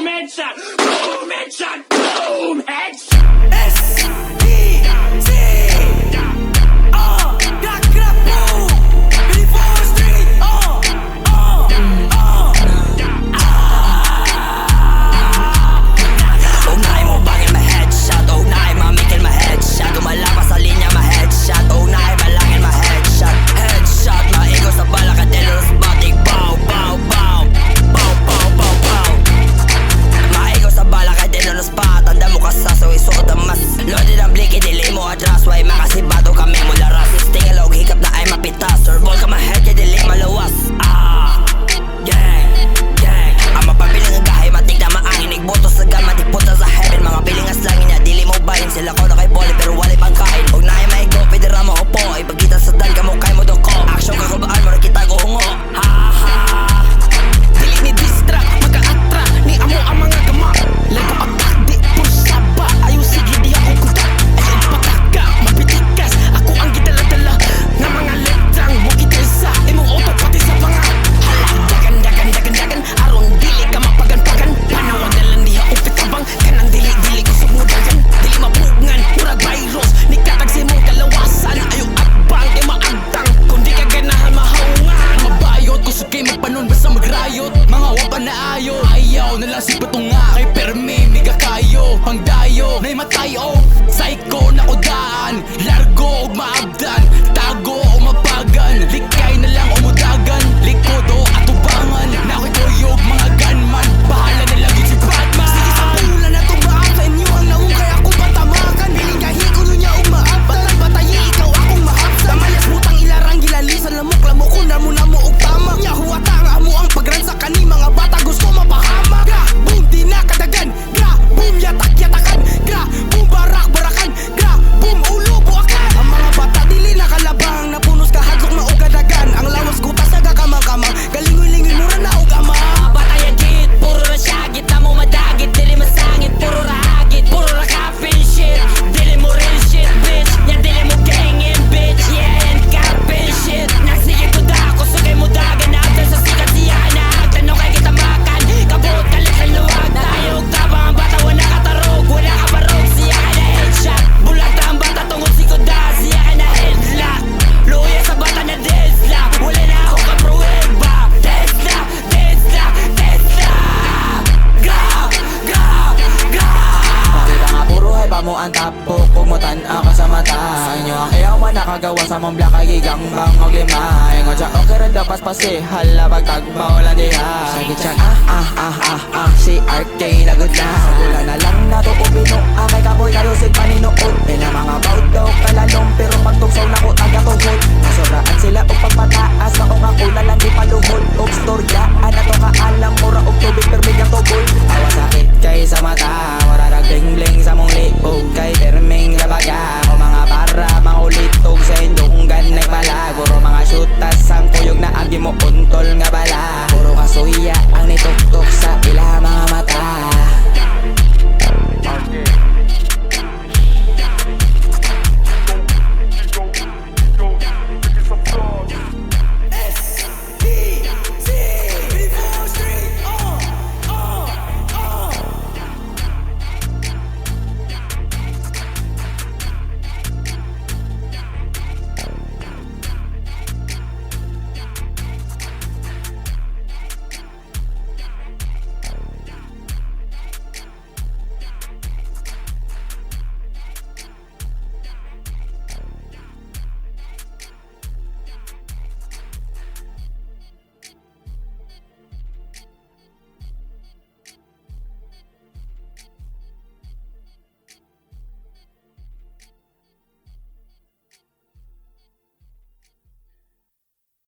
Boom, headshot. Boom, headshot. Boom, headshot. Ayaw nalang si patong nga kay permi miga kayo pangdayo nay matay o psycho na kodaan largo og maabdan tago o mapagan likay na lang umudagan likod o atubangan nakitoyog mga gunman bahala na lang si Batman sige sa pula na tumbaan sa inyo ang naong kaya ako patamakan biling kahikulo niya og maab batay ikaw akong mahapsa tamayas butang ilarang gilalisan lamok ko na mo og tama nya huwata nga amo ang pagransa kani mga bata gusto mapahama gra boom di na kadagan gra boom yatak-yatakan gra boom barak-barakan gra boom ulo buakan ang mga bata dili nakalabang napunos kahadlok na og kadagan ang lawas gutas nagakamang-kamang galingoy-lingoy mura na og ama bata yan git puro ra syagit na mo madagit dili masangit puro ra hagit puro ra caffeine shit dili mo real shit bitch yan dili mo gangin bitch yeah and caffeine shit nagsige ko da ako sugay mo dagan na after sa sikat siya na tanong kay kita makan kabot kalit ang luwag tayo tabang ang bata wala katarog wala ka barog siya ka na headshot bulat ang bata tungod si Koda siya ka na headlock luya sa bata na desla wala na ako kapruweba Tesla Tesla Tesla Ga Ga Ga Makita nga puro ay pamo ang tapok kumutan ka sa mata inyo ang iyawan nakagawa sa mong black ay gigangbang og lima ingon siya okay rin dapas pasi hala pagtagbaw lang diha sige siya si RK lagod na wala na lang na to ubino kay kapoy kalusig paninood ina mga baut daw kalalong pero pagtugsaw na ko taga-tuhod nasobraan sila og pagpataas na kung ako na lang di paluhod og storya ana to ka alam mura og tubig pero